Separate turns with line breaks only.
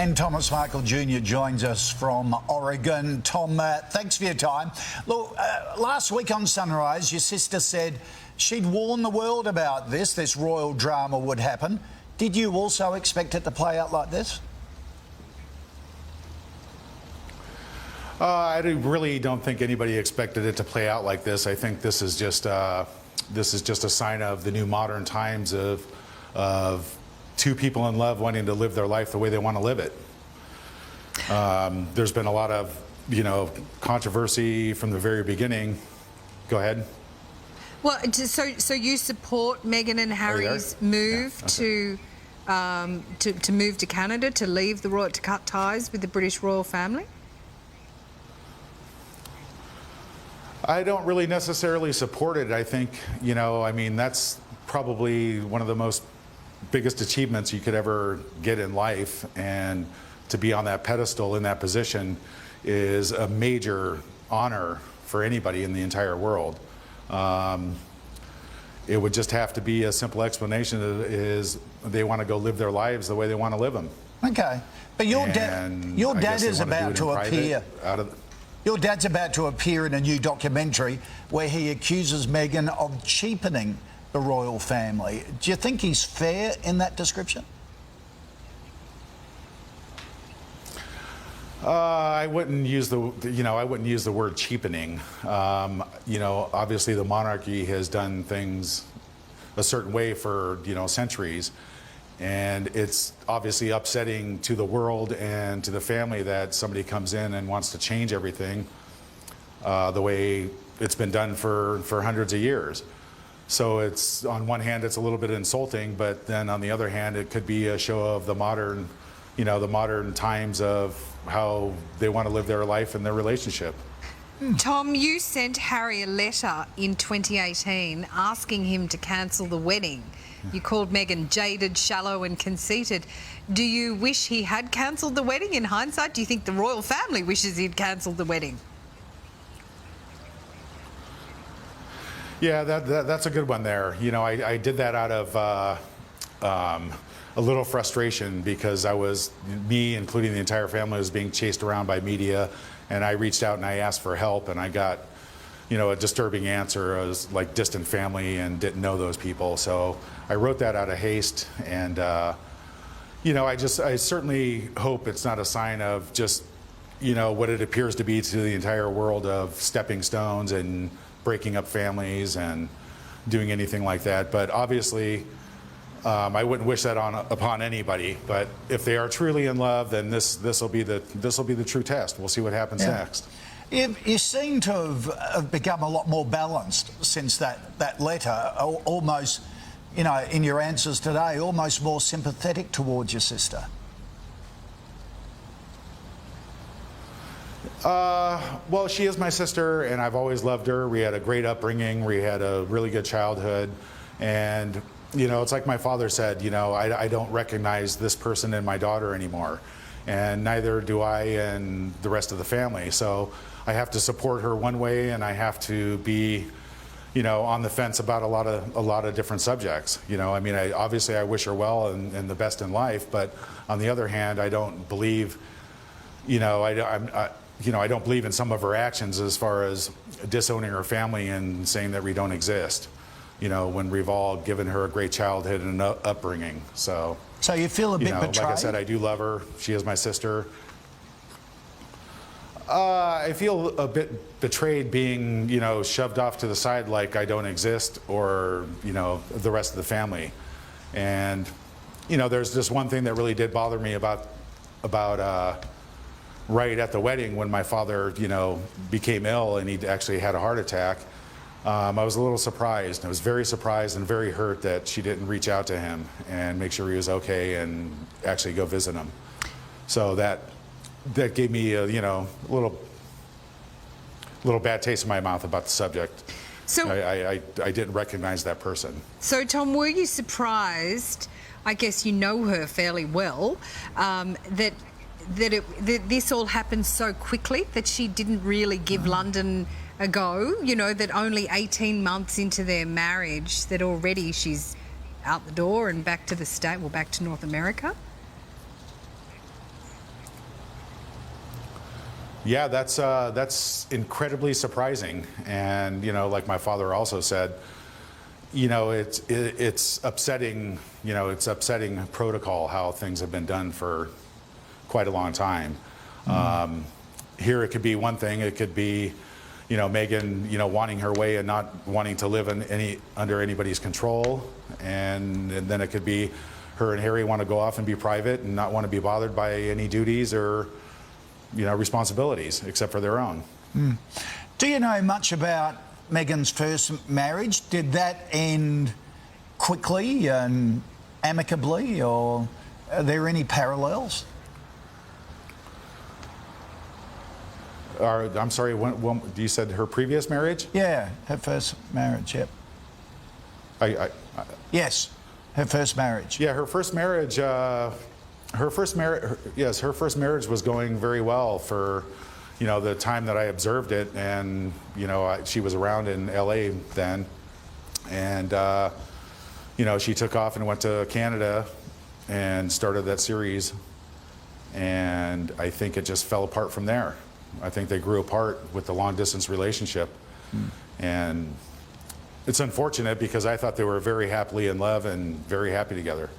And Thomas Markle Jr. joins us from Oregon. Tom, thanks for your time. Look, last week on Sunrise, your sister said she'd warned the world about this royal drama would happen. Did you also expect it to play out like this?
I really don't think anybody expected it to play out like this. I think this is just a sign of the new modern times of two people in love wanting to live their life the way they want to live it. There's been a lot of, controversy from the very beginning. Go ahead.
Well, so you support Meghan and Harry's move to move to Canada, to leave the royal, to cut ties with the British royal family?
I don't really necessarily support it. I think, that's probably one of the biggest achievements you could ever get in life, and to be on that pedestal in that position is a major honor for anybody in the entire world. It would just have to be a simple explanation is they want to go live their lives the way they want to live them.
Okay, but your dad is about to appear. Your dad's about to appear in a new documentary where he accuses Meghan of cheapening the royal family. Do you think he's fair in that description?
I wouldn't use the word cheapening. Obviously the monarchy has done things a certain way for centuries, and it's obviously upsetting to the world and to the family that somebody comes in and wants to change everything the way it's been done for hundreds of years. So it's, on one hand, it's a little bit insulting, but then on the other hand, it could be a show of the modern times of how they want to live their life and their relationship.
Tom, you sent Harry a letter in 2018 asking him to cancel the wedding. You called Meghan jaded, shallow and conceited. Do you wish he had cancelled the wedding in hindsight? Do you think the royal family wishes he'd cancelled the wedding?
Yeah, that's a good one there. I did that out of a little frustration because me, including the entire family, was being chased around by media, and I reached out and I asked for help, and I got, a disturbing answer. I was like distant family and didn't know those people. So I wrote that out of haste, and I certainly hope it's not a sign of just, what it appears to be to the entire world of stepping stones and breaking up families and doing anything like that. But obviously, I wouldn't wish that upon anybody. But if they are truly in love, then this will be the true test. We'll see what happens next.
You seem to have become a lot more balanced since that letter. Almost, in your answers today, almost more sympathetic towards your sister.
Well, she is my sister, and I've always loved her. We had a great upbringing. We had a really good childhood. And, it's like my father said, I don't recognize this person in my daughter anymore. And neither do I and the rest of the family. So I have to support her one way, and I have to be, on the fence about a lot of different subjects. Obviously I wish her well and the best in life, but on the other hand, I don't believe, I don't believe in some of her actions as far as disowning her family and saying that we don't exist, when we've all given her a great childhood and upbringing. So
you feel a bit betrayed?
Like I said, I do love her. She is my sister. I feel a bit betrayed being, shoved off to the side like I don't exist, or, the rest of the family. And, there's just one thing that really did bother me about right at the wedding when my father, became ill and he actually had a heart attack. I was a little surprised. I was very surprised and very hurt that she didn't reach out to him and make sure he was okay and actually go visit him. So that gave me a, little bad taste in my mouth about the subject. So I didn't recognize that person.
So Tom, were you surprised? I guess you know her fairly well. That this all happened so quickly, that she didn't really give London a go, that only 18 months into their marriage that already she's out the door and back to the back to North America?
Yeah, that's incredibly surprising, and you know, like my father also said, you know, it's upsetting. You know, it's upsetting protocol how things have been done for quite a long time. Here it could be one thing. It could be, you know, Meghan, you know, wanting her way and not wanting to live in under anybody's control, and then it could be her and Harry want to go off and be private and not want to be bothered by any duties or, you know, responsibilities except for their own.
Do you know much about Meghan's first marriage? Did that end quickly and amicably, or are there any parallels?
I'm sorry, when you said her previous marriage?
Yeah, her first marriage, yep. Yes, her first marriage.
Yeah, her first marriage. Yes, her first marriage was going very well for, you know, the time that I observed it, and you know, she was around in L.A. then, and you know, she took off and went to Canada and started that series, and I think it just fell apart from there. I think they grew apart with the long distance relationship, and it's unfortunate because I thought they were very happily in love and very happy together.